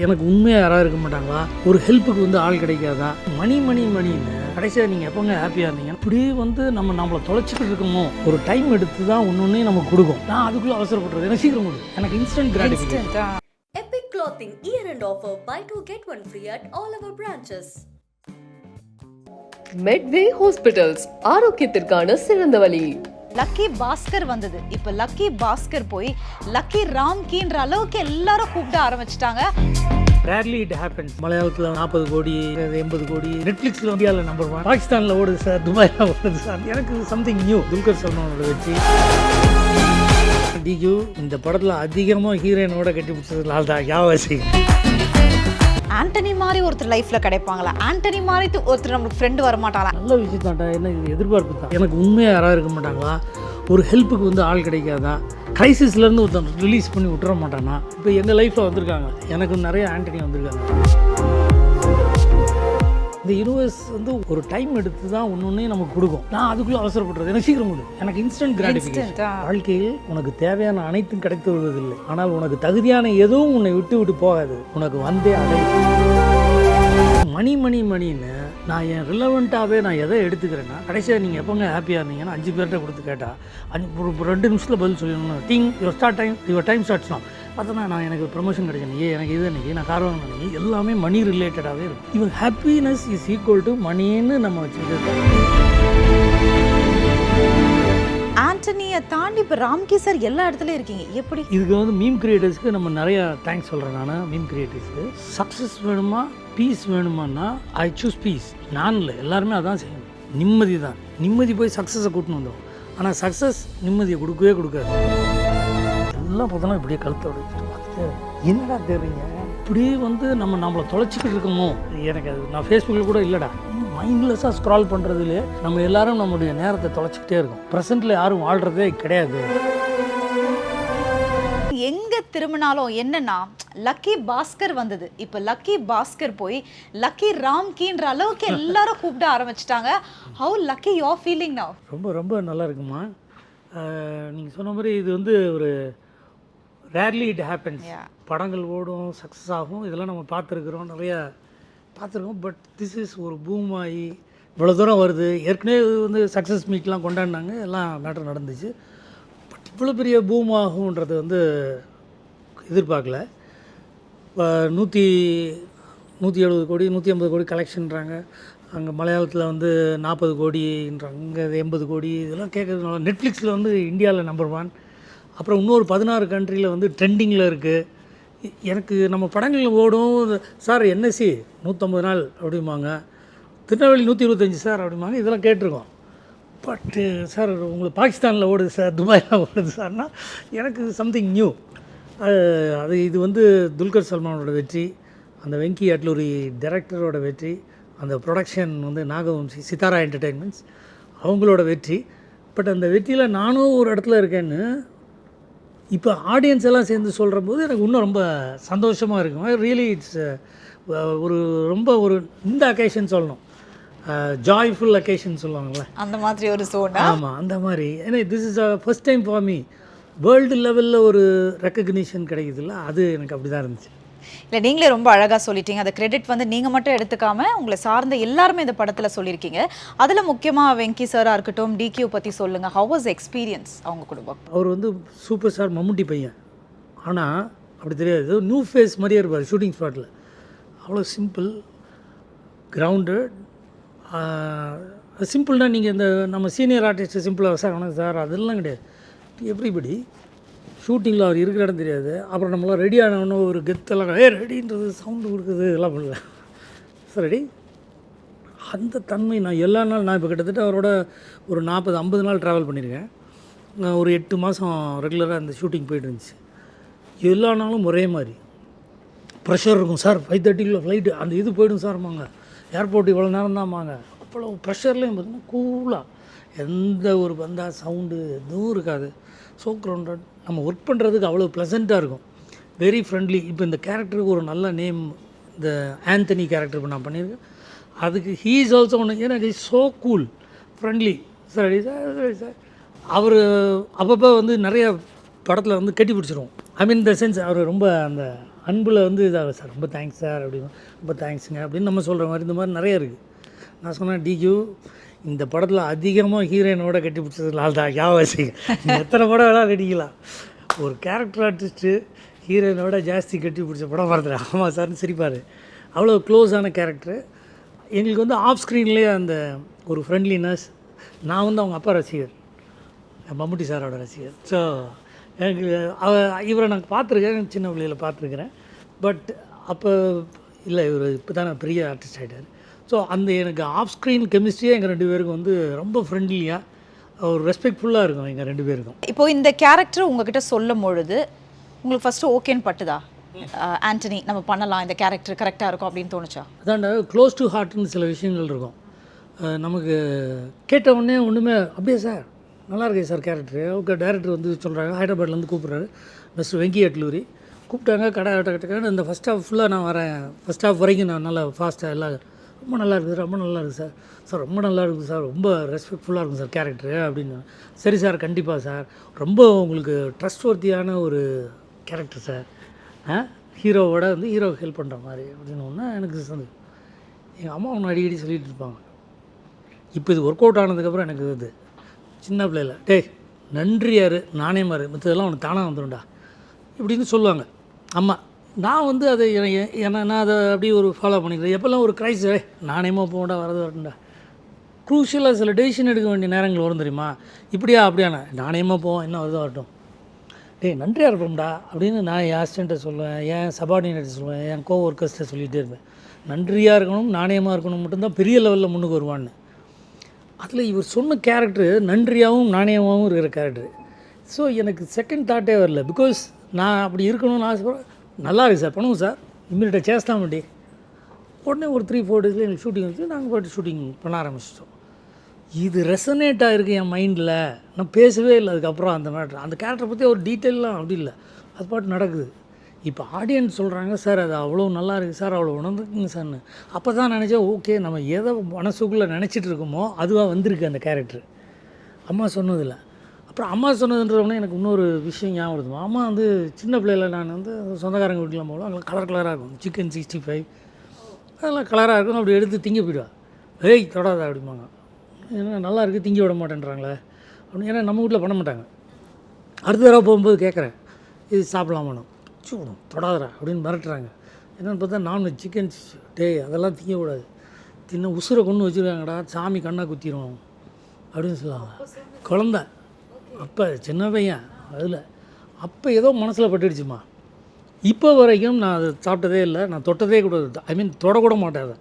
எனக்கு உண்மையாக யாராவது இருக்க மாட்டாங்களா? ஒரு ஹெல்ப்புக்கு வந்து ஆள் கிடைக்காதா? மணின்னு கடைசியாக நீங்கள் எப்போங்க ஹாப்பியாக இருந்தீங்க? இப்படி வந்து நம்மளை தொலைச்சிக்கிட்டு இருக்கோமோ, ஒரு டைம் எடுத்து தான் ஒன்று நமக்கு கொடுக்கும். நான் அதுக்குள்ளே அவசரப்படுறது எனக்கு சீக்கிரம் கொடு. எனக்கு instant gratification. Epic Clothing year-end offer, buy 2 get 1 free at all our branches. Medway hospitals, ஆரோக்கியத்திற்கான சிறந்த வழி. லக்கி பாஸ்கர் வந்தது. இப்போ லக்கி பாஸ்கர் போய் லக்கி ராம்கின்ற அளவுக்கு எல்லாரும் கூப்பிட ஆரம்பிச்சிட்டாங்க. Rarely it happens. மலையாளத்தில் 40 கோடி 80 கோடி, நெட்ஃப்ளிக்ஸில் இந்தியாவில் நம்பர் 1, பாகிஸ்தானில் ஓடுது சார், துபாயில் ஓடுது சார். எனக்கு சம்திங் நியூ. துல்கர் சல்மானோட வச்சு டிக்யூ இந்த படத்தில் அதிகமாக ஹீரோயினோட கட்டி பிடிச்சது லால் தான். யாவாசி ஆண்டனி மாதிரி ஒருத்தர் லைஃப்ல கிடைப்பாங்களா? ஆண்டனி மாதிரி ஒருத்தர் நம்மளுக்கு ஃப்ரெண்டு வர மாட்டாங்களா? நல்ல விஷயம் தான்டா. என்ன இது எதிர்பார்ப்பு தான். எனக்கு உண்மையாக யாராவது இருக்க மாட்டாங்களா? ஒரு ஹெல்ப்புக்கு வந்து ஆள் கிடைக்காதா? கிரைசிஸ்லேருந்து ஒருத்தன் ரிலீஸ் பண்ணி விட்டுற மாட்டானா? இப்போ எங்கள் லைஃப்பில் வந்திருக்காங்க, எனக்கு நிறைய ஆண்டனி வந்திருக்காங்க. இந்த யூனிவர்ஸ் வந்து ஒரு டைம் எடுத்து தான் ஒன்று நமக்கு கொடுக்கும். நான் அதுக்குள்ளே அவசரப்படுறது எனக்கு சீக்கிரம் கொடு. எனக்கு இன்ஸ்டன்ட் கிராட்டிஃபிகேஷன். வாழ்க்கையில் உனக்கு தேவையான அனைத்தும் கிடைத்து வருவதில்லை, ஆனால் உனக்கு தகுதியான எதுவும் உன்னை விட்டு போகாது. உனக்கு வந்தே அடை மணின்னு நான் என் ரிலவெண்ட்டாகவே நான் எதை எடுத்துக்கிறேன்னா, கடைசியாக நீங்கள் எப்போங்க ஹாப்பியாக இருந்தீங்கன்னா 5 பேர்கிட்ட கொடுத்து கேட்டால் ஒரு 2 நிமிஷத்தில் பதில் சொல்லணும். யுவர் டைம் ஸ்டார்ட்ஸ்னா பார்த்தோன்னா நான் எனக்கு ப்ரொமோஷன் கிடைக்கணும், எனக்கு இது அன்றைக்கி நான் கார் வாங்க நினைக்கி எல்லாமே மணி ரிலேட்டடாகவே இருக்கும். இவன் ஹாப்பினஸ் இஸ் ஈக்குவல் டு மணின்னு நம்ம வச்சுருக்கோம். ஆண்டனியை தாண்டி இப்போ ராம்கி சார் எல்லா இடத்துலையும் இருக்கீங்க. எப்படி இதுக்கு வந்து மீம் கிரியேட்டர்ஸ்க்கு நம்ம நிறையா தேங்க்ஸ் சொல்கிறேன். நான் மீம் கிரியேட்டர்ஸ்க்கு சக்ஸஸ் வேணுமா பீஸ் வேணுமான்னா ஐ சூஸ் பீஸ். நான் இல்லை, எல்லாருமே அதான் செய்யணும். நிம்மதி தான். நிம்மதி போய் சக்ஸஸை கூட்டின்னு வந்தோம். ஆனால் சக்ஸஸ் நிம்மதியை கொடுக்காது. எல்லாம் பார்த்தோன்னா இப்படியே கழுத்தோட பார்த்துட்டு என்னடா தெரியுங்க, இப்படியே வந்து நம்மளை தொலைச்சிக்கிட்டு இருக்கோமோ. எனக்கு அது நான் ஃபேஸ்புக்கில் கூட இல்லைடா, மைண்ட்லெஸ்ஸாக ஸ்க்ரால் பண்ணுறதுலே நம்ம எல்லாரும் நம்மளுடைய நேரத்தை தொலைச்சிக்கிட்டே இருக்கோம். ப்ரெசென்ட்டில் யாரும் வாழ்கிறதே கிடையாது. எங்க திரும்பினாலும் என்னன்னா லக்கி பாஸ்கர் வந்தது. இப்போ லக்கி பாஸ்கர் போய் லக்கி ராம்கின்ற அளவுக்கு எல்லாரும் கூப்பிட ஆரம்பிச்சிட்டாங்க. How lucky you are feeling now? ரொம்ப நல்லா இருக்குமா. நீங்கள் சொன்ன மாதிரி இது வந்து ஒரு ரேர்லி இட் ஹேப்பன்ஸ். படங்கள் ஓடும், சக்ஸஸ் ஆகும், இதெல்லாம் நம்ம பார்த்துருக்குறோம், நிறையா பார்த்துருக்கோம். பட் திஸ் இஸ் ஒரு பூம் ஆகி இவ்வளோ தூரம் வருது. ஏற்கனவே வந்து சக்ஸஸ் மீட்லாம் கொண்டாடினாங்க, எல்லாம் மேட்டர் நடந்துச்சு. பட் இவ்வளோ பெரிய பூம் ஆகுன்றது வந்து எதிர்பார்க்கல. இப்போ 170 கோடி 150 கோடி கலெக்ஷன்றாங்க. அங்கே மலையாளத்தில் வந்து 40 கோடின்றாங்க, இங்கே 80 கோடி. இதெல்லாம் கேட்குறதுனால நெட்ஃப்ளிக்ஸில் வந்து இந்தியாவில் நம்பர் 1. அப்புறம் இன்னொரு 16 கண்ட்ரியில் வந்து ட்ரெண்டிங்கில் இருக்குது. எனக்கு நம்ம படங்கள் ஓடும் சார். என்எஸ்சி 150 நாள் அப்படிம்பாங்க, திருநெல்வேலி 125 சார் அப்படிம்பாங்க, இதெல்லாம் கேட்டிருக்கோம். பட்டு சார் உங்களுக்கு பாகிஸ்தானில் ஓடுது சார், துபாயில் ஓடுது சார்னா எனக்கு சம்திங் நியூ. இது வந்து துல்கர் சல்மானோட வெற்றி, அந்த வெங்கி அட்லூரி டைரக்டரோட வெற்றி, அந்த ப்ரொடக்ஷன் வந்து நாகவம்சி சித்தாரா என்டர்டெயின்மெண்ட்ஸ் அவங்களோட வெற்றி. பட் அந்த வெற்றியில் நானும் ஒரு இடத்துல இருக்கேன்னு இப்போ ஆடியன்ஸ் எல்லாம் சேர்ந்து சொல்கிற போது எனக்கு இன்னும் ரொம்ப சந்தோஷமாக இருக்கும். ரியலி இட்ஸ் ஒரு இந்த அக்கேஷன் சொல்லணும், ஜாய்ஃபுல் அக்கேஷன் சொல்லுவாங்கள்ல, அந்த மாதிரி ஒரு சோனா. ஆமாம், அந்த மாதிரி. ஏன்னா this is first time for me world லெவலில் ஒரு ரெக்கக்னிஷன் கிடைக்குதுல்ல, அது எனக்கு அப்படி தான் இருந்துச்சு. இல்லை, நீங்களே ரொம்ப அழகாக சொல்லிட்டீங்க. அந்த கிரெடிட் வந்து நீங்கள் மட்டும் எடுத்துக்காமல் உங்களை சார்ந்த எல்லாருமே இந்த படத்தில் சொல்லியிருக்கீங்க. அதில் முக்கியமாக வெங்கி சாராக இருக்கட்டும், டிக்யூ பற்றி சொல்லுங்கள். ஹவ் வாஸ் எக்ஸ்பீரியன்ஸ் அவங்க குடும்பம்? அவர் வந்து சூப்பர் ஸ்டார் மம்முட்டி பையன், ஆனால் அப்படி தெரியாது, நியூ ஃபேஸ் மாதிரியே இருப்பார் ஷூட்டிங் ஸ்பாட்டில். அவ்வளோ சிம்பிள், கிரவுண்டட். சிம்பிள்னால் நீங்கள் இந்த நம்ம சீனியர் ஆர்டிஸ்ட்டு சிம்பிளாக சார் வணக்கம் சார் அதெல்லாம் கிடையாது. எவ்ரிபடி ஷூட்டிங்கில் அவர் இருக்கிற இடம் தெரியாது. அப்புறம் நம்மளாம் ரெடி ஆனவொன்னே ஒரு கெத்தெல்லாம் ரெடின்றது சவுண்டு கொடுக்குது, இதெல்லாம் பண்ணல சார் ரெடி. அந்த தன்மை நான் எல்லா நாள் நான் இப்போ கிட்டத்தட்ட அவரோட ஒரு 40-50 நாள் ட்ராவல் பண்ணியிருக்கேன். நான் ஒரு 8 மாதம் ரெகுலராக அந்த ஷூட்டிங் போய்ட்டு இருந்துச்சு. எல்லா நாளும் ஒரே மாதிரி ப்ரெஷர் இருக்கும் சார். 5:30 ஃப்ளைட்டு, அந்த இது போய்டும் சார்மாங்க, ஏர்போர்ட் இவ்வளோ நேரம் தான்மாங்க. அவ்வளோ ப்ரெஷர்லேயும் பார்த்தீங்கன்னா கூலாக எந்த ஒரு வந்தால் சவுண்டு எதுவும் இருக்காது. So grounded. நம்ம ஒர்க் பண்ணுறதுக்கு அவ்வளோ ப்ளசண்ட்டாக இருக்கும், வெரி ஃப்ரெண்ட்லி. இப்போ இந்த கேரக்டருக்கு ஒரு நல்ல நேம், இந்த ஆந்தனி கேரக்டர் இப்போ நான் பண்ணியிருக்கேன். அதுக்கு ஹீ இஸ் ஆல்சோ ஒன்று. ஏன்னா இஸ் ஸோ கூல், ஃப்ரெண்ட்லி. சரி சார் அவர் அப்பப்போ வந்து நிறைய படத்தில் வந்து கட்டி பிடிச்சிருவோம். ஐ மீன் த சென்ஸ் அவர் ரொம்ப அந்த அன்பில் வந்து இதாக சார் ரொம்ப தேங்க்ஸ் சார் அப்படின்னு, ரொம்ப தேங்க்ஸுங்க அப்படின்னு நம்ம சொல்கிற மாதிரி இந்த மாதிரி நிறைய இருக்குது. நான் சொன்னேன் டிக்யூ இந்த படத்தில் அதிகமாக ஹீரோயினோட கட்டி பிடிச்சது லால் தான், ஞாபகம் வச்சுங்க. எத்தனை படம் வேணால் நடிக்கலாம், ஒரு கேரக்டர் ஆர்டிஸ்ட்டு ஹீரோயினோட ஜாஸ்தி கட்டி பிடிச்ச படம் பார்த்துறேன். ஆமாம் சார்னு சிரிப்பார். அவ்வளோ க்ளோஸான கேரக்டரு. எங்களுக்கு வந்து ஆஃப் ஸ்க்ரீன்லேயே அந்த ஒரு ஃப்ரெண்ட்லினஸ். நான் வந்து அவங்க அப்பா ரசிகர், மம்முட்டி சாரோட ரசிகர். ஸோ எனக்கு இவரை நான் பார்த்துருக்கேன், சின்ன பிள்ளையில் பார்த்துருக்குறேன். பட் அப்போ இல்லை, இவர் இப்போ தான் பெரிய ஆர்டிஸ்ட் ஆகிட்டார். ஸோ அந்த எனக்கு ஆஃப் ஸ்க்ரீன் கெமிஸ்ட்ரியே எங்கள் 2 பேருக்கும் வந்து ரொம்ப ஃப்ரெண்ட்லியாக ஒரு ரெஸ்பெக்ட்ஃபுல்லாக இருக்கும் எங்கள் 2 பேருக்கும். இப்போது இந்த கேரக்டர் உங்ககிட்ட சொல்லும் பொழுது உங்களுக்கு ஃபஸ்ட்டு ஓகேன்னு பட்டுதா? ஆண்டனி நம்ம பண்ணலாம், இந்த கேரக்டர் கரெக்டாக இருக்கும் அப்படின்னு தோணுச்சா? அதாண்ட க்ளோஸ் டு ஹார்ட்னு சில விஷயங்கள் இருக்கும். நமக்கு கேட்ட உடனே ஒன்றுமே அப்படியே சார் நல்லா இருக்கே சார் கேரக்டரு. ஓகே, டேரக்டர் வந்து சொல்கிறாங்க, ஹைதராபாத்லேருந்து கூப்பிட்றாரு, மிஸ்டர் வெங்கி அட்லூரி கூப்பிட்டாங்க. கடை இந்த ஃபஸ்ட் ஹாஃப் ஃபுல்லாக நான் வரேன், ஃபஸ்ட் ஹாஃப் வரைக்கும் நான் நல்லா ஃபாஸ்ட்டாக எல்லாம் ரொம்ப நல்லா இருக்குது, ரொம்ப நல்லா இருக்குது சார். சார் ரொம்ப நல்லா இருக்குது சார், ரொம்ப ரெஸ்பெக்ட்ஃபுல்லாக இருக்கும் சார் கேரக்டரு அப்படின்னு. சரி சார், கண்டிப்பாக சார், ரொம்ப உங்களுக்கு ட்ரஸ்ட் ஒர்த்தியான ஒரு கேரக்டர் சார், ஹீரோவோட வந்து ஹீரோவுக்கு ஹெல்ப் பண்ணுற மாதிரி அப்படின்னு ஒன்று எனக்கு சொன்னது. எங்கள் அம்மா ஒன்று அடிக்கடி சொல்லிகிட்டு இருப்பாங்க. இப்போ இது ஒர்க் அவுட் ஆனதுக்கப்புறம் எனக்கு இது சின்ன பிள்ளைல, டேய் நன்றியார் நானே மாதிரி மற்றதெல்லாம் உனக்கு தானாக வந்துடும்டா இப்படின்னு சொல்லுவாங்க அம்மா. நான் வந்து அதை நான் அதை அப்படியே ஒரு ஃபாலோ பண்ணிக்கிறேன். எப்போல்லாம் ஒரு கிரைசிஸ் நானேமா போகண்டா வரது வரட்டும்டா, க்ரூஷியலாக சில டெசிஷன் எடுக்க வேண்டிய நேரங்கள் வரும் தெரியுமா, இப்படியா அப்படியாண்ணா நானேமா போவோம், என்ன வருதோ வரட்டும், டேய் நன்றியாக இருப்போம்டா அப்படின்னு நான் என் அசிஸ்டண்ட்டை சொல்லுவேன், என் சபார்டினேட்டை சொல்லுவேன், என் கோ ஒர்க்கர்ஸ்ட்டை சொல்லிகிட்டே இருப்பேன். நன்றியாக இருக்கணும், நாணயமாக இருக்கணும் மட்டும்தான் பெரிய லெவலில் முன்னுக்கு வருவான்னு. அதில் இவர் சொன்ன கேரக்டரு நன்றியாகவும் நாணயமாகவும் இருக்கிற கேரக்டரு. ஸோ எனக்கு செகண்ட் தாட்டே வரல. பிகாஸ் நான் அப்படி இருக்கணும்னு ஆசைப்படுறேன். நல்லா இருக்குது சார், பண்ணுவோம் சார், இம்மிடியட்டாக சேஸ்தான் பண்ணி உடனே ஒரு 3-4 டேஸில் எனக்கு ஷூட்டிங் வச்சு நாங்கள் போய்ட்டு ஷூட்டிங் பண்ண ஆரம்பிச்சிட்டோம். இது ரெசனேட் ஆகிருக்கு என் மைண்டில். நான் பேசவே இல்லை அதுக்கப்புறம் அந்த மேட்ரு, அந்த கேரக்டரை பற்றி ஒரு டீட்டெயிலாம் அப்படி இல்லை, அது பாட்டு நடக்குது. இப்போ ஆடியன்ஸ் சொல்கிறாங்க சார் அது அவ்வளோ நல்லா இருக்குது சார், அவ்வளோ உணர்ந்துக்குங்க சார்னு. அப்போ தான் நினச்சேன், ஓகே நம்ம எதை மனசுக்குள்ளே நினச்சிட்டு இருக்கோமோ அதுவாக வந்திருக்கு அந்த கேரக்டர். அம்மா சொன்னதில்லை. அப்புறம் அம்மா சொன்னதுன்றவொடனே எனக்கு இன்னொரு விஷயம் ஞாபகம் வருது. அம்மா வந்து சின்ன பிள்ளையில் நான் வந்து சொந்தக்காரங்க வீட்டில் போகலாம், அங்கே கலராக இருக்கும் சிக்கன் 65 அதெல்லாம் கலராக இருக்கும். அப்படி எடுத்து திங்க போயிடுவா, ஏய் தொடாத அப்படிம்பாங்க. ஏன்னா நல்லா இருக்குது திங்க விட மாட்டேன்றாங்களே அப்படின்னு. ஏன்னா நம்ம வீட்டில் பண்ண மாட்டாங்க. அடுத்த தடவை போகும்போது கேட்குறேன், இது சாப்பிடலாமான்னு, தொடாதரா அப்படின்னு மிரட்டுறாங்க. என்னென்னு பார்த்தா நான்வெஜ் சிக்கன், டேய் அதெல்லாம் திங்கக்கூடாது, தின்ன உசுரை கொண்டு வச்சுருக்காங்கடா, சாமி கண்ணா குத்திரும் அப்படின்னு சொல்லுவாங்க. குழந்த அப்போ சின்ன பையன் அதில் அப்போ ஏதோ மனசில் பட்டுடுச்சுமா. இப்போ வரைக்கும் நான் அதை சாப்பிட்டதே இல்லை, நான் தொட்டதே கூடாது, ஐ மீன் தொடக்கூட மாட்டேன் அதை.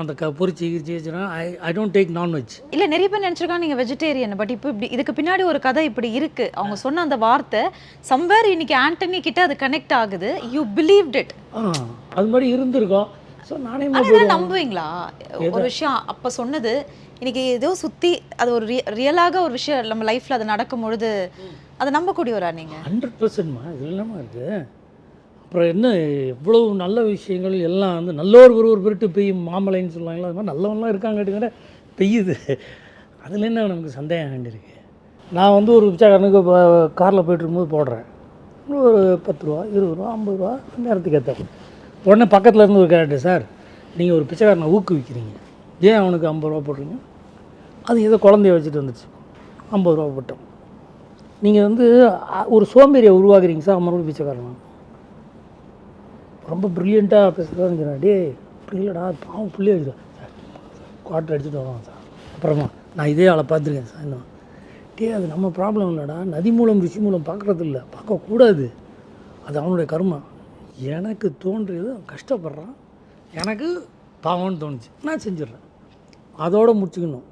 அந்த பொரிச்சு கிரிச்சிச்சுன்னா ஐ டோன்ட் டேக் நான்வெஜ். இல்லை நிறைய பேர் நினச்சிருக்காங்க நீங்கள் வெஜிடேரியன். பட் இப்போ இப்படி இதுக்கு பின்னாடி ஒரு கதை இப்படி இருக்குது. அவங்க சொன்ன அந்த வார்த்தை சம்வேர் இன்னைக்கு ஆண்டனி கிட்ட அது கனெக்ட் ஆகுது. You believed it. அது மாதிரி இருந்திருக்கோம். ஸோ நானே நம்புவீங்களா ஒரு விஷயம் அப்போ சொன்னது இன்னைக்கு ஏதோ சுற்றி அது ஒரு ரியலாக ஒரு விஷயம் நம்ம லைஃப்பில் அது நடக்கும் பொழுது அதை நம்பக்கூடியவரா நீங்கள்? 100%மா இது இல்லாமல் இருக்குது. அப்புறம் என்ன எவ்வளோ நல்ல விஷயங்கள் எல்லாம் வந்து நல்லோர் ஒருவர் பெருட்டு பெய்யும் மாமலைன்னு சொல்லுவாங்களா, அது மாதிரி நல்லவங்களாம் இருக்காங்கட்டுக்கிற பெய்யுது. அதில் என்ன நமக்கு சந்தேகம் வேண்டியிருக்கு. நான் வந்து ஒரு பிச்சைக்காரனுக்கு காரில் போய்ட்டு இருக்கும்போது போடுறேன், ஒரு 10 ரூபா 20 ரூபா 50 ரூபா நேரத்துக்கு ஏற்ற. உடனே பக்கத்தில் இருந்து ஒரு கேரக்டர், சார் நீங்கள் ஒரு பிச்சைக்காரனை ஊக்குவிக்கிறீங்க, ஏன் அவனுக்கு 50 ரூபா போடுறீங்க? அது ஏதோ குழந்தைய வச்சுட்டு வந்துச்சு 50 ரூபா போட்டோம். நீங்கள் வந்து ஒரு சோம்பேறியை உருவாக்குறீங்க சார் 50 ரூபா பிச்சைக்காரன். ரொம்ப ப்ரில்லியண்ட்டாக பேசுகிறதா சொன்னேன். டே அப்படி இல்லைடா பாவம் பிள்ளைய வச்சுருவேன் சார், குவார்ட்டர் அடிச்சுட்டு வருவாங்க சார். அப்புறமா நான் இதே ஆளை பார்த்துருக்கேன் சார். இன்னும் டே அது நம்ம ப்ராப்ளம் இல்லைடா, நதி மூலம் ரிஷி மூலம் பார்க்குறது இல்லை, பார்க்கக்கூடாது, அது அவனுடைய கர்மா. எனக்கு தோன்றியது கஷ்டப்படுறான், எனக்கு பாவம்னு தோணுச்சு, நான் செஞ்சிடுறேன், அதோடு முடிச்சுக்கணும்.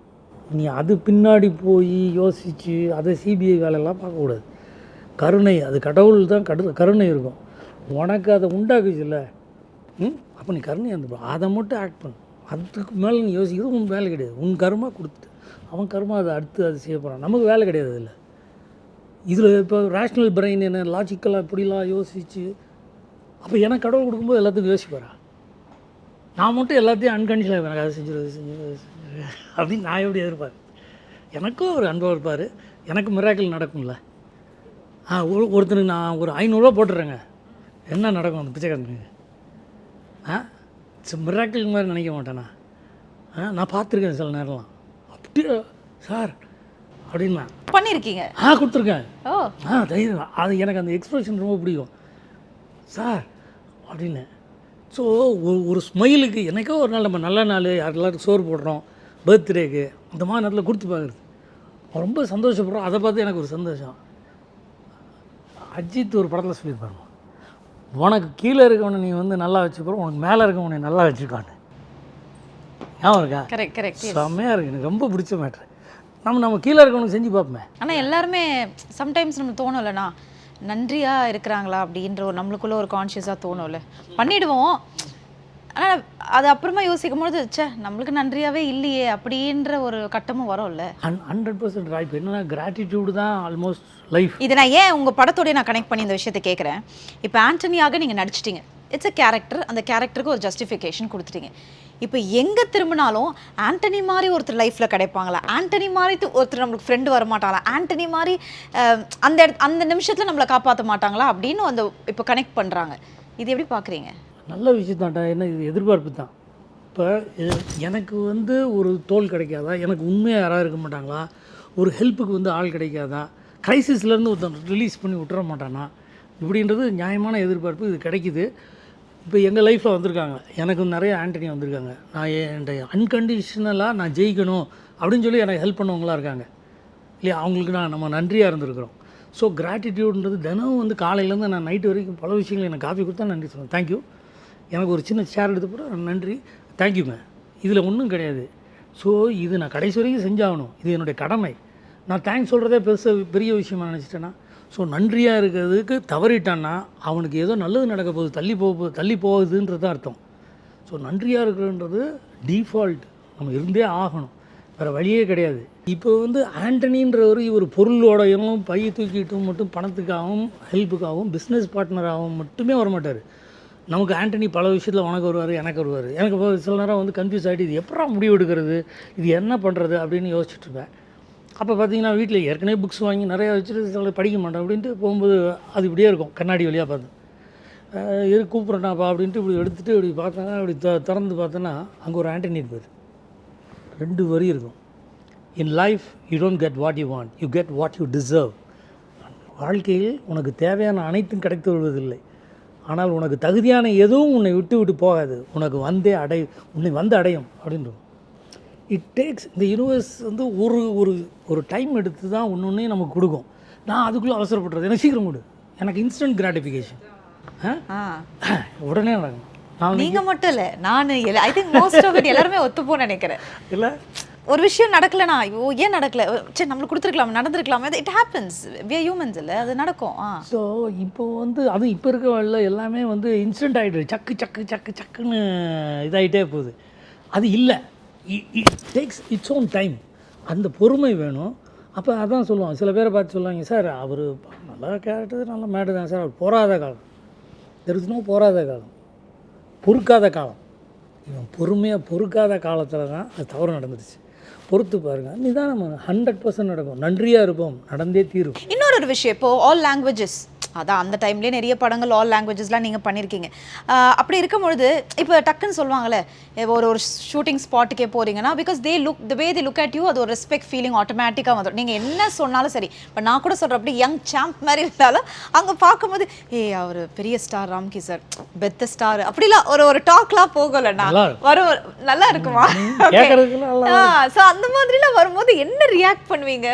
நீ அது பின்னாடி போய் யோசித்து அதை சிபிஐ வேலையெல்லாம் பார்க்கக்கூடாது. கருணை அது கடவுள் தான் கருணை இருக்கும். உனக்கு அதை உண்டாக்குச்சு இல்லை, அப்போ நீ கருணையாக இருந்துப்பா, அதை மட்டும் ஆக்ட் பண்ணு. அதுக்கு மேலே நீ யோசிக்கிறது உன் வேலை கிடையாது. உன் கர்மா கொடுத்துட்டு அவன் கர்மா அதை அடுத்து அதை செய்ய போகிறான், நமக்கு வேலை கிடையாது அதில். இதில் இப்போ ரேஷ்னல் பிரெயின் என்ன லாஜிக்கலாக இப்படிலாம் யோசிச்சு, அப்போ எனக்கு கடவுள் கொடுக்கும்போது எல்லாத்துக்கும் யோசிப்பாரா? நான் மட்டும் எல்லாத்தையும் அன்கண்டிஷனாக எனக்கு அதை செஞ்சுருவது அப்படின்னு நான் எப்படி எதிர்பார்? எனக்கும் ஒரு அன்பாக இருப்பார், எனக்கு மிராக்கிள் நடக்கும்ல. ஒருத்தனுக்கு நான் ஒரு 500 ரூபா போட்டுறேங்க, என்ன நடக்கும் அந்த பிச்சைக்காரனுக்கு? இட்ஸ் மிராக்கிள் மாதிரி நினைக்க மாட்டேனா? நான் பார்த்துருக்கேன் சில நேரம்லாம். அப்படியே சார் அப்படின்னா பண்ணியிருக்கீங்க? கொடுத்துருக்கேன். ஓ தைரியம். அது எனக்கு அந்த எக்ஸ்பிரஷன் ரொம்ப பிடிக்கும் சார் அப்படின்னு. ஸோ ஒரு ஸ்மைலுக்கு எனக்கோ ஒரு நாள் நம்ம நல்ல நாள் எல்லாருக்கும் சோறு போடுறோம், பர்த்டேக்கு, அந்த மாதிரி நேரத்தில் கொடுத்து பார்க்குறது ரொம்ப சந்தோஷப்படுறோம். அதை பார்த்து எனக்கு ஒரு சந்தோஷம். அஜித் ஒரு படத்தில் சொல்லியிருப்பாரு, உனக்கு கீழே இருக்கவனை நீ வந்து நல்லா வச்சுக்கிறோம், உனக்கு மேலே இருக்கவனை நல்லா வச்சுக்கான்னு. ஞாபகம் இருக்கா? Correct correct. செம்மையாக இருக்குது, எனக்கு ரொம்ப பிடிச்ச மேட்ரு. நம்ம கீழே இருக்கவனுக்கு செஞ்சு பார்ப்போமே. ஆனால் எல்லாருமே சம்டைம்ஸ் நம்ம தோணும்லண்ணா நன்றியாக இருக்கிறாங்களா அப்படின்ற ஒரு நம்மளுக்குள்ளே ஒரு கான்ஷியஸாக தோணும்ல, பண்ணிவிடுவோம். ஆனால் அது அப்புறமா யோசிக்கும் போது நம்மளுக்கு நன்றியாகவே இல்லையே அப்படின்ற ஒரு கட்டமும் வரும்ல. 100% ரைட். என்னன்னா கிராட்டிடியூடு தான் ஆல்மோஸ்ட் லைஃப். இதை நான் ஏன் உங்கள் படத்தோடய நான் கனெக்ட் பண்ணி இந்த விஷயத்தை கேட்குறேன். இப்போ ஆண்டனியாக நீங்கள் நடிச்சிட்டிங்க, இட்ஸ் அ கேரக்டர், அந்த கேரக்டருக்கு ஒரு ஜஸ்டிஃபிகேஷன் கொடுத்துட்டீங்க. இப்போ எங்கே திரும்பினாலும் ஆண்டனி மாதிரி ஒருத்தர் லைஃப்பில் கிடைப்பாங்களா, ஆண்டனி மாதிரி ஒருத்தர் நம்மளுக்கு ஃப்ரெண்டு வரமாட்டாங்களா, ஆண்டனி மாதிரி அந்த நிமிஷத்தில் நம்மளை காப்பாற்ற மாட்டாங்களா அப்படின்னு அந்த இப்போ கனெக்ட் பண்ணுறாங்க. இது எப்படி பார்க்குறீங்க? நல்ல விஷயம் தான்டா. என்ன இது எதிர்பார்ப்பு தான். இப்போ எனக்கு வந்து ஒரு தோல் கிடைக்காதா, எனக்கு உண்மையாக யாராவது இருக்க மாட்டாங்களா, ஒரு ஹெல்ப்புக்கு வந்து ஆள் கிடைக்காதா, க்ரைசிஸ்லேருந்து ஒருத்தன் ரிலீஸ் பண்ணி விட்டுற மாட்டானா, இப்படின்றது நியாயமான எதிர்பார்ப்பு. இது கிடைக்குது. இப்போ எங்கள் லைஃப்பில் வந்திருக்காங்க, எனக்கு நிறைய ஆண்டனி வந்திருக்காங்க. நான் என் அன்கண்டிஷனலாக நான் ஜெயிக்கணும் அப்படின்னு சொல்லி எனக்கு ஹெல்ப் பண்ணவங்களாம் இருக்காங்க இல்லையா, அவங்களுக்கு நம்ம நன்றியாக இருந்திருக்கிறோம். ஸோ கிராட்டிடியூட்ன்றது தினம் வந்து காலையிலேருந்து நான் நைட்டு வரைக்கும் பல விஷயங்கள் எனக்கு காஃபி கொடுத்தா நன்றி சொல்லுவேன், தேங்க்யூ. எனக்கு ஒரு சின்ன ஷேர் எடுத்து போட நன்றி, தேங்க்யூங்க. இதில் ஒன்றும் கிடையாது. ஸோ இது நான் கடைசி வரைக்கும் செஞ்சாகணும், இது என்னுடைய கடமை. நான் தேங்க்ஸ் சொல்கிறதே பெரிய விஷயமா நினச்சிட்டேன்னா, ஸோ நன்றியாக இருக்கிறதுக்கு தவறிட்டான்னா அவனுக்கு ஏதோ நல்லது நடக்க போகுது, தள்ளி போகுதுன்றது தான் அர்த்தம். ஸோ நன்றியாக இருக்கிறன்றது டிஃபால்ட், நம்ம இருந்தே ஆகணும், வேறு வழியே கிடையாது. இப்போ வந்து ஆண்டனின்றவர் இவர் பொருளோடையும் பையை தூக்கிட்டும் மட்டும் பணத்துக்காகவும் ஹெல்ப்புக்காகவும் பிஸ்னஸ் பார்ட்னராகவும் மட்டுமே வரமாட்டார். நமக்கு ஆண்டனி பல விஷயத்தில் உனக்கு வருவார், எனக்கு வருவார். எனக்கு சில நேரம் வந்து கன்ஃபியூஸ் ஆகிட்டு இது எப்படா முடிவு எடுக்கிறது, இது என்ன பண்ணுறது அப்படின்னு யோசிச்சுட்ருப்பேன். அப்போ பார்த்தீங்கன்னா வீட்டில் ஏற்கனவே புக்ஸ் வாங்கி நிறையா வச்சுட்டு சில படிக்க மாட்டேன் அப்படின்ட்டு போகும்போது அது இப்படியே இருக்கும், கண்ணாடி வழியாக பார்த்தேன். எது கூப்பிட்றேன்னாப்பா அப்படின்ட்டு இப்படி எடுத்துகிட்டு இப்படி பார்த்தேன்னா இப்படி திறந்து பார்த்தேன்னா அங்கே ஒரு ஆண்டனி இருப்பார். 2 வரி இருக்கும், in life you don't get what you want, you get what you deserve. வாழ்க்கையில் உனக்கு தேவையான அனைத்தும் கிடைத்து வருவதில்லை, ஆனால் உனக்கு தகுதியான எதுவும் உன்னை விட்டு போகாது, உனக்கு உன்னை வந்து அடையும் அப்படின்றது. இட் டேக்ஸ், இந்த யூனிவர்ஸ் வந்து ஒரு டைம் எடுத்து தான் ஒன்று நமக்கு கொடுக்கும். நான் அதுக்குள்ளே அவசரப்படுறது, எனக்கு சீக்கிரம் கொடு, எனக்கு இன்ஸ்டன்ட் கிராட்டிஃபிகேஷன் உடனே நடக்கும். நீங்கள் மட்டும் இல்லை, நான் I think most of it எல்லாருமே ஒத்துப்போன்னு நினைக்கிறேன். இல்லை ஒரு விஷயம் நடக்கலைனா ஐயோ ஏன் நடக்கலை, சரி நம்மளுக்கு கொடுத்துருக்கலாம், நடந்திருக்கலாம், it happens, we are humans இல்லை, அது நடக்கும். ஸோ இப்போ வந்து அதுவும் இப்போ இருக்க வழியில் எல்லாமே வந்து இன்ஸ்டன்ட் ஆகிடுது, சக்குன்னு இதாகிட்டே போகுது. அது இல்லை, it takes its own time. அந்த பொறுமை வேணும். அப்போ அதான் சொல்லுவாங்க, சில பேரை பார்த்து சொல்லுவாங்க, சார் அவர் நல்லா கேரக்டர் நல்ல மேடு தான் சார், அவர் போராத காலம், தெர் இஸ் நோ போராத காலம், பொறுக்காத காலம். இவன் பொறுமையாக பொறுக்காத காலத்தில் தான் அது தவறு நடந்துருச்சு. பொறுத்து பாருங்கள், இதுதான் நம்ம 100% நடக்கும். நன்றியாக இருப்போம், நடந்தே தீரும். இன்னொரு விஷயம், இப்போது ஆல் லாங்குவேஜஸ், அதான் அந்த டைம்லேயே நிறைய படங்கள் ஆல் லாங்குவேஜஸ்லாம் நீங்கள் பண்ணியிருக்கீங்க. அப்படி இருக்கும்பொழுது இப்போ டக்குன்னு சொல்லுவாங்களே, ஒரு ஷூட்டிங் ஸ்பாட்டுக்கே போகிறீங்கன்னா, because the way they look at you, அது ஒரு ரெஸ்பெக்ட் ஃபீலிங் ஆட்டோமேட்டிக்காக வந்துடும். நீங்கள் என்ன சொன்னாலும் சரி, இப்போ நான் கூட சொல்கிறேன், அப்படி யங் சாம்ப் மாதிரி இருந்தாலும் அங்கே பார்க்கும்போது அவர் பெரிய ஸ்டார் ராம்கி சார், பெத்த ஸ்டார், அப்படிலாம் ஒரு டாக்லாம் போகலண்ணா வரும், நல்லா இருக்குமா? ஸோ அந்த மாதிரிலாம் வரும்போது என்ன ரியாக்ட் பண்ணுவீங்க?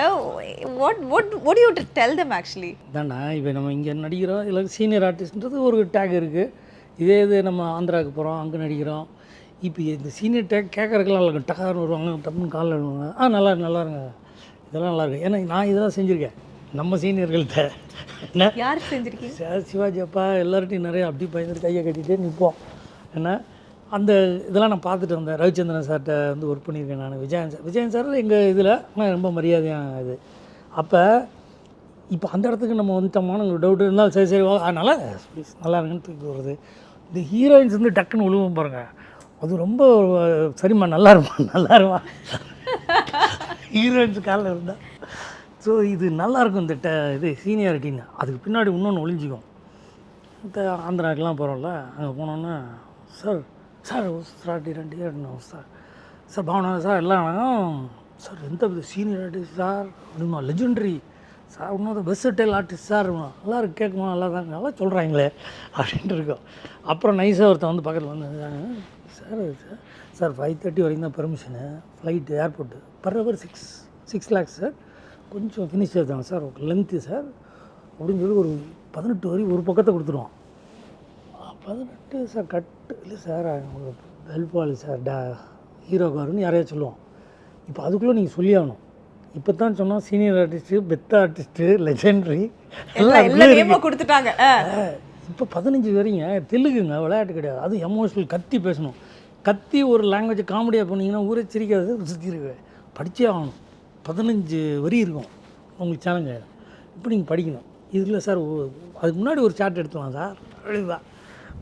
what you tell them actually? தாண்டா இப்போ நம்ம இங்கே நடிக்கிறோம், இல்லை சீனியர் ஆர்டிஸ்ட்ன்றது ஒரு டேக் இருக்குது. இது நம்ம ஆந்திராவுக்கு போகிறோம், அங்கே நடிக்கிறோம். இப்போ இந்த சீனியர் டேக் கேட்குறதுக்கெல்லாம் நல்லா இருக்கும், டக்கார்னு வருவாங்க, டப்புன்னு காலில் விடுவாங்க, நல்லா இருங்க, இதெல்லாம் நல்லாயிருக்கு. ஏன்னா நான் இதெல்லாம் செஞ்சுருக்கேன் நம்ம சீனியர்கள்ட்ட. என்ன யார் செஞ்சுருக்கீங்க? சிவாஜி அப்பா எல்லார்ட்டையும் நிறைய அப்படி பயந்துட்டு கையை கட்டிகிட்டே நிற்போம். ஏன்னா அந்த இதெல்லாம் நான் பார்த்துட்டு வந்தேன். ரவிச்சந்திரன் சார்கிட்ட வந்து ஒர்க் பண்ணியிருக்கேன் நான். விஜயன் சார் எங்கள் இதில் நான் ரொம்ப மரியாதையாக இது. அப்போ இப்போ அந்த இடத்துக்கு நம்ம வந்துட்டோமான ஒரு டவுட் இருந்தாலும் சரி நல்லா ப்ளீஸ் நல்லா இருக்குன்னு தூக்கி வருது. இந்த ஹீரோயின்ஸ் வந்து டக்குன்னு விழுவும் பாருங்கள், அது ரொம்ப சரிம்மா நல்லா இருமா ஹீரோயின்ஸ் காலில் இருந்தால். ஸோ இது நல்லாயிருக்கும் இந்த இது சீனியாரிட்டின்னு. அதுக்கு பின்னாடி இன்னொன்று ஒளிஞ்சிக்கும். ஆந்திராக்கெலாம் போகிறோம்ல, அங்கே போனோன்னா சார் சார் சார் ரெண்டு சார் சார் பாவனா சார் எல்லாம் சார் எந்த சீனியர் ஆர்டிஸ்ட் சார் அப்படிமா லெஜெண்டரி சார் இன்னும் வெர்சடைல் ஆர்டிஸ்ட் சார் நல்லா இருக்கு கேட்குமா நல்லா தான் நல்லா சொல்கிறாங்களே அப்படின்ட்டு இருக்கோம். அப்புறம் நைஸாக ஒருத்தன் வந்து பக்கத்தில் வந்து சார் சார் 5:30 வரைக்கும் தான் permission, flight airport per hour 6 lakhs sir, கொஞ்சம் ஃபினிஷ் எடுத்தாங்க சார் லென்த்து சார் அப்படின்னு சொல்லி ஒரு 18 வரி ஒரு பக்கத்தை கொடுத்துருவோம். 18 சார் கட்டு இல்லை சார் வெல்பாலி சார் ஹீரோக்காருன்னு யாரையா சொல்லுவோம். இப்போ அதுக்குள்ளே நீங்கள் சொல்லி ஆகணும். இப்போ தான் சொன்னால் சீனியர் ஆர்டிஸ்ட்டு, பெத்த ஆர்டிஸ்ட்டு, லெஜெண்டரி எல்லாம் கொடுத்துட்டாங்க. இப்போ 15 வரைங்க தெலுங்குங்க, விளையாட்டு கிடையாது. அது எமோஷனல் கத்தி பேசணும். கத்தி ஒரு லாங்குவேஜை காமெடியாக பண்ணிங்கன்னா ஊரே சிரிக்காது, சுற்றி இருக்கு. படித்தே ஆகணும். 15 வரி இருக்கும் உங்களுக்கு சேலஞ்ச் ஆகிடும். இப்போ நீங்கள் படிக்கணும். இதில் சார் அதுக்கு முன்னாடி ஒரு சார்ட் எடுத்துக்கலாம் சார் அப்படிதான்.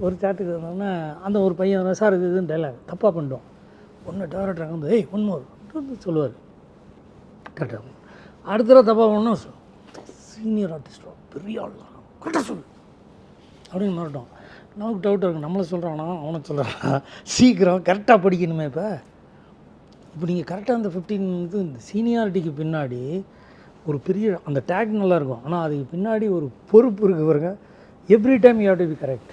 ஒரு சார்ட்டுக்கு வந்தோன்னா அந்த ஒரு பையன் சார் இதுன்னு டைலாக் தப்பாக பண்ணிட்டோம். ஒன்று டேரக்டர் வந்து ஏய் ஒன்று சொல்லுவார் கரெக்டாக. அடுத்த தடவை தப்பாக பண்ணணும் சீனியர் ஆர்டிஸ்டோ பெரிய ஆள் கரெக்டாக சொல்லு அப்படின்னு மாட்டோம். நமக்கு டவுட்டாக இருக்கும், நம்மளை சொல்கிறானா அவனை சொல்கிறானா, சீக்கிரம் கரெக்டாக படிக்கணுமே. இப்போ நீங்கள் கரெக்டாக அந்த 15 இந்த சீனியாரிட்டிக்கு பின்னாடி ஒரு பெரிய அந்த டேக் நல்லாயிருக்கும், ஆனால் அதுக்கு பின்னாடி ஒரு பொறுப்பு இருக்குது பாருங்க. Every time you have to be correct.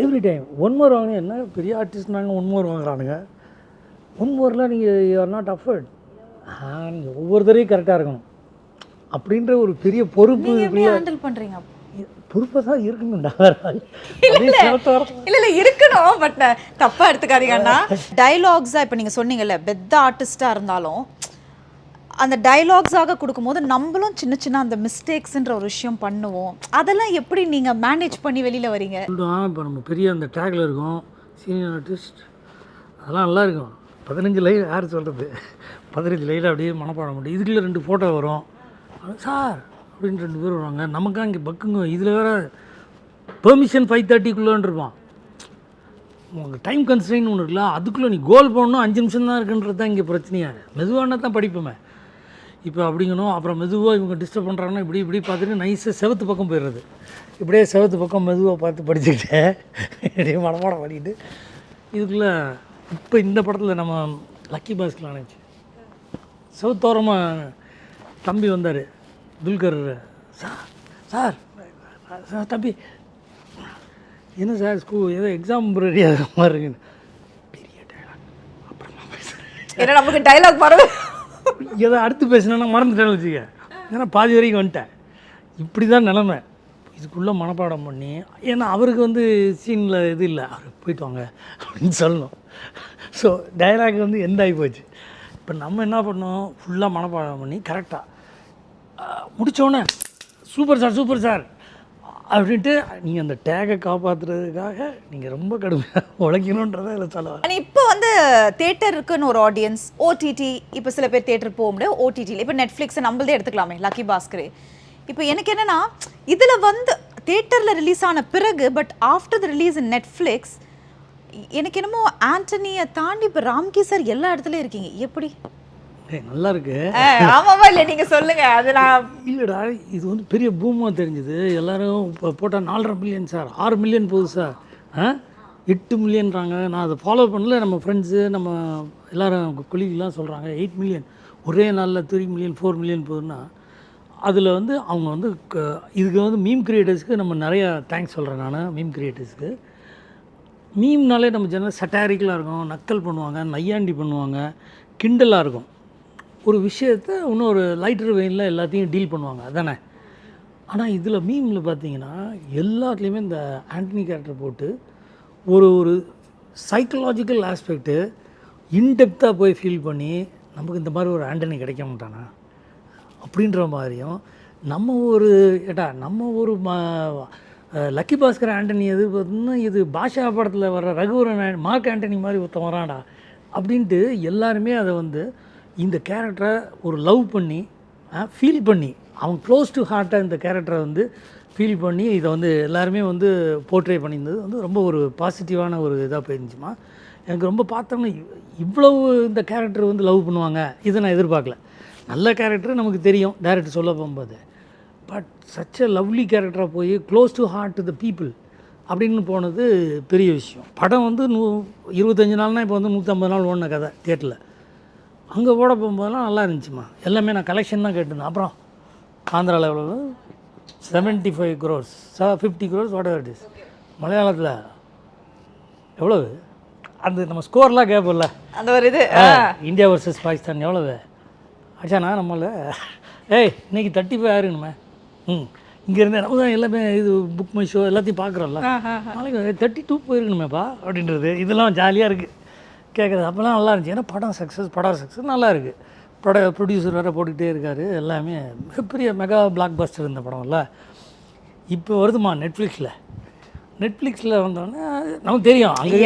Every time 1 more வாங்க. என்ன பெரிய ஆர்டிஸ்ட்னாங்க 1 more வாங்குறானுங்க. 1 moreலாம் நீங்கள் யூ ஆர் நாட் அஃபர்ட். நீங்கள் ஒவ்வொருத்தரையும் கரெக்டாக இருக்கணும் அப்படின்ற ஒரு பெரிய பொறுப்பு. ஹேண்டில் பண்ணுறீங்க பொறுப்பை தான் இருக்கணும்டா. இல்லை இருக்கணும், பட் தப்பாக எடுத்துக்காதீங்கண்ணா. டைலாக்ஸாக இப்போ நீங்கள் சொன்னீங்கல்ல, பெத்த ஆர்டிஸ்டாக இருந்தாலும் அந்த டைலாக்ஸாக கொடுக்கும்போது நம்மளும் சின்ன சின்ன அந்த மிஸ்டேக்ஸ்ன்ற ஒரு விஷயம் பண்ணுவோம். அதெல்லாம் எப்படி நீங்கள் மேனேஜ் பண்ணி வெளியில் வரீங்க? இப்போ நம்ம பெரிய அந்த டேக்கில் இருக்கும் சீனியர் ஆர்டிஸ்ட், அதெல்லாம் நல்லா இருக்கும். 15 லைன் யார் சொல்கிறது, 15 லைன் அப்படியே மனப்பாடம் பண்ணி இதுக்குள்ளே 2 ஃபோட்டோ வரும் சார் அப்படின்னு 2 பேர் வருவாங்க. நமக்கா இங்கே பக்குங்க. இதில் வேறு பெர்மிஷன் 5:30 இருப்பான். உங்களுக்கு டைம் கன்ஸ்ட்ரெயின் ஒன்று இருக்குல்ல, அதுக்குள்ளே நீ கோல் போடணும் 5 நிமிஷம் தான் இருக்குன்றது தான் இங்கே பிரச்சனையாக. மெதுவானா தான் படிப்போமே. இப்போ அப்படிங்கணும். அப்புறம் மெதுவாக இவங்க டிஸ்டர்ப் பண்ணுறாங்கன்னா இப்படி பார்த்துட்டு நைஸாக செவத்து பக்கம் போயிடுறது. இப்படியே செவத்து பக்கம் மெதுவாக பார்த்து படிச்சுக்கிட்டேன் இப்படியே மனப்பாடம் பண்ணிக்கிட்டு இதுக்குள்ளே. இப்போ இந்த படத்தில் நம்ம லக்கி பாஸ்கில் நினச்சி செவத்தோரமாக தம்பி வந்தார் துல்கர் சார் சார் தம்பி என்ன சார் ஏதோ எக்ஸாம் ரெடியாக மாதிரி இருக்குன்னு பெரிய டைலாக் அப்புறமா பேசுகிறேன். ஏன்னா நமக்கு டைலாக் மறந்து ஏதோ அடுத்து பேசினா மறந்துட்டேன்னு வச்சுக்க. ஏன்னா பாதி வரைக்கும் வந்துட்டேன். இப்படி தான் நிலமை. இதுக்குள்ளே மனப்பாடம் பண்ணி, ஏன்னா அவருக்கு வந்து சீனில் இது இல்லை, அவர் போயிட்டு வாங்க அப்படின்னு சொல்லணும். ஸோ டைலாக் வந்து எந்த ஆகி போச்சு. இப்போ நம்ம என்ன பண்ணோம், ஃபுல்லாக மனப்பாடம் பண்ணி கரெக்டாக முடித்தோடனே சூப்பர் சார் அப்படின்ட்டு நீங்கள் அந்த டேகை காப்பாற்றுறதுக்காக நீங்கள் ரொம்ப கடுமையாக உழைக்கணுன்றதை இதில் சொல்லுவாங்க. ஆனால் இப்போ வந்து தேட்டருக்குன்னு ஒரு ஆடியன்ஸ், ஓடிடி, இப்போ சில பேர் தேட்டர் போக முடியாது ஓடிடியில். இப்போ நெட்ஃப்ளிக்ஸை நம்மளதே எடுத்துக்கலாமே, லக்கி பாஸ்கரே. இப்போ எனக்கு என்னென்னா, இதில் வந்து தேட்டரில் ரிலீஸ் ஆன பிறகு, but after the release in Netflix, எனக்கு என்னமோ ஆண்டனியை தாண்டி இப்போ ராம்கி சார் எல்லா இடத்துலையும் இருக்கீங்க. எப்படி? நல்லா இருக்கு. ஆமாவா இல்லை நீங்கள் சொல்லுங்கள். அது நான் இல்லைடா, இது வந்து பெரிய பூமாக தெரிஞ்சுது. எல்லோரும் இப்போ போட்டால் 4.5 மில்லியன் சார், 6 மில்லியன் போகுது சார், 8 மில்லியன்றாங்க. நான் அதை ஃபாலோ பண்ணல. நம்ம ஃப்ரெண்ட்ஸு நம்ம எல்லோரும் கொலீகெலாம் சொல்கிறாங்க 8 மில்லியன் ஒரே நாளில் 3 மில்லியன் 4 மில்லியன் போகுதுன்னா, அதில் வந்து அவங்க வந்து இதுக்கு வந்து மீம் கிரியேட்டர்ஸ்க்கு நம்ம நிறையா தேங்க்ஸ் சொல்கிறேன். நான் மீம் கிரியேட்டர்ஸ்க்கு, மீம்னாலே நம்ம ஜெனரல் சட்டாரிக்கலாக இருக்கும், நக்கல் பண்ணுவாங்க, நையாண்டி பண்ணுவாங்க, கிண்டலாக இருக்கும். ஒரு விஷயத்தை இன்னொரு லைட்டர் வெயினில் எல்லாத்தையும் டீல் பண்ணுவாங்க, அதானே. ஆனால் இதில் மீமில் பார்த்தீங்கன்னா எல்லாத்துலேயுமே இந்த ஆண்டனி கேரக்டர் போட்டு ஒரு சைக்கலாஜிக்கல் ஆஸ்பெக்ட்டு இன்டெப்த்தாக போய் ஃபீல் பண்ணி, நமக்கு இந்த மாதிரி ஒரு ஆண்டனி கிடைக்க மாட்டானா அப்படின்ற மாதிரியும், நம்ம ஒரு லக்கி பாஸ்கர் ஆண்டனி எது பார்த்தீங்கன்னா, இது பாஷா படத்தில் வர ரகுவரன் மார்க் ஆண்டனி மாதிரி ஒருத்தன் வரான்டா அப்படின்ட்டு எல்லாருமே அதை வந்து இந்த கேரக்டரை ஒரு லவ் பண்ணி ஃபீல் பண்ணி, அவங்க க்ளோஸ் டு ஹார்ட்டாக இந்த கேரக்டரை வந்து ஃபீல் பண்ணி இதை வந்து எல்லாருமே வந்து போர்ட்ரே பண்ணியிருந்தது வந்து ரொம்ப ஒரு பாசிட்டிவான ஒரு இதாக போயிருந்துச்சுமா. எனக்கு ரொம்ப பார்த்தோம்னா இவ்வளவு இந்த கேரக்டர் வந்து லவ் பண்ணுவாங்க இதை நான் எதிர்பார்க்கல. நல்ல கேரக்டர் நமக்கு தெரியும் டேரக்டர் சொல்ல போகும்போது. பட் சச் எ லவ்லி கேரக்டராக போய் close to heart to the people அப்படின்னு போனது பெரிய விஷயம். படம் வந்து 25 நாள்னால் இப்போ வந்து 150 நாள் ஓடின கதை தியேட்டரில். அங்கே ஓட போகும்போதெல்லாம் நல்லா இருந்துச்சுமா. எல்லாமே நான் கலெக்ஷன் தான் கேட்டிருந்தேன். அப்புறம் ஆந்திராவில் எவ்வளோ 75 crores 50 crores what ever it is. மலையாளத்தில் எவ்வளவு அந்த நம்ம ஸ்கோர்லாம் கேட்போம்ல, அந்த ஒரு இது இந்தியா வர்சஸ் பாகிஸ்தான் எவ்வளவு ஆச்சாண்ணா நம்மள இன்னைக்கு 35 ஆயிருங்கண்ணே. இங்கேருந்து நம்ம தான் எல்லாமே இது புக் மை ஷோ எல்லாத்தையும் பார்க்குறோம்ல, நாளைக்கு 32 போயிருக்கணுமேப்பா அப்படின்றது இதெல்லாம் ஜாலியாக இருக்குது கேட்குறது. அப்போல்லாம் நல்லா இருந்துச்சு. ஏன்னா படம் சக்ஸஸ் நல்லா இருக்குது. ப்ரொடியூசர் வேறு போட்டுக்கிட்டே இருக்கார். எல்லாமே மிகப்பெரிய மெகா பிளாக் பஸ்டர் இந்த படம்ல. இப்போ வருதுமா நெட்ஃப்ளிக்ஸில் வந்தோடனே நமக்கு தெரியும் அங்கே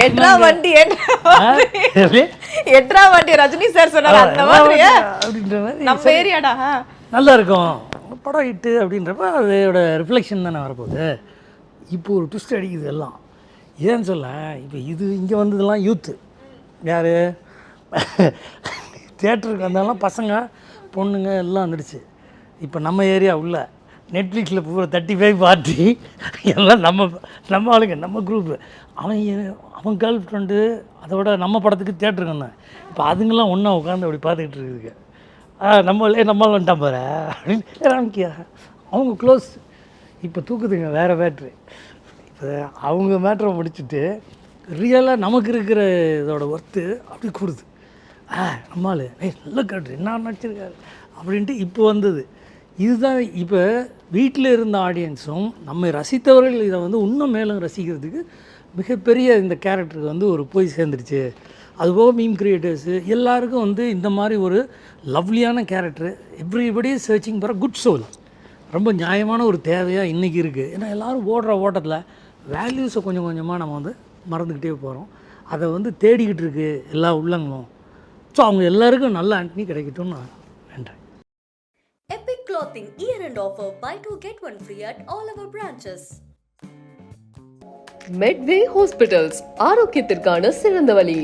எட்ரா வண்டி ரஜினி சார் சொன்னார் அந்த மாதிரி அப்படின்ற மாதிரி நம்ம ஏரியாடா நல்லா இருக்கும் படம் ஹிட்டு அப்படின்றப்ப அதோட ரிஃப்ளெக்ஷன் தானே வரப்போகுது. இப்போ ஒரு ட்விஸ்ட் அடிக்குது எல்லாம். ஏன்னு சொல்ல, இப்போ இது இங்கே வந்ததெல்லாம் யூத்து யார் தியேட்டருக்கு வந்தாலும் பசங்க பொண்ணுங்க எல்லாம் வந்துடுச்சு. இப்போ நம்ம ஏரியா உள்ள நெட்ஃப்ளிக்ஸில் பூரா 35 பார்ட்டி எல்லாம் நம்ம ஆளுங்க நம்ம குரூப்பு. அவன் கேர்ள் ஃப்ரெண்டு அதோட நம்ம படத்துக்கு தியேட்டருக்கு வந்தேன். இப்போ அதுங்கெல்லாம் ஒன்றா உட்காந்து அப்படி பார்த்துக்கிட்டு இருக்குதுங்க. நம்மளால் வந்துட்டான் பாரு அப்படின்னு ராமிக்கியா அவங்க க்ளோஸ். இப்போ தூக்குதுங்க வேறு மேட்ரு. இப்போ அவங்க மேட்ரை முடிச்சுட்டு ரியலாக நமக்கு இருக்கிற இதோட ஒர்த்து அப்படி கூடுது. நம்மால் நல்ல கேட்ரு என்ன நடிச்சிருக்காரு அப்படின்ட்டு இப்போ வந்தது. இதுதான் இப்போ வீட்டில் இருந்த ஆடியன்ஸும் நம்மை ரசித்தவர்கள் இதை வந்து இன்னும் மேலும் ரசிக்கிறதுக்கு மிகப்பெரிய இந்த கேரக்டருக்கு வந்து ஒரு போய் சேர்ந்துருச்சு. அதுபோக மீம் கிரியேட்டர்ஸு எல்லாருக்கும் வந்து இந்த மாதிரி ஒரு லவ்லியான character everybody searching for good soul ரொம்ப நியாயமான ஒரு தேவையாக இன்றைக்கி இருக்குது. ஏன்னா எல்லோரும் ஓடுற ஓட்டத்தில் வேல்யூஸை கொஞ்சம் கொஞ்சமாக நம்ம வந்து மறந்துக்கிட்டே போகிறோம். அதை வந்து தேடிக்கிட்டு இருக்கு எல்லா உள்ளங்களும். ஸோ அவங்க எல்லாருக்கும் நல்ல ஆண்டனி கிடைக்கட்டும்னு நான் நன்றேன். Epic Clothing year-end offer. Buy 2 get 1 free at all our branches. Medway hospitals ஆரோக்கியத்திற்கான சிறந்த வழி.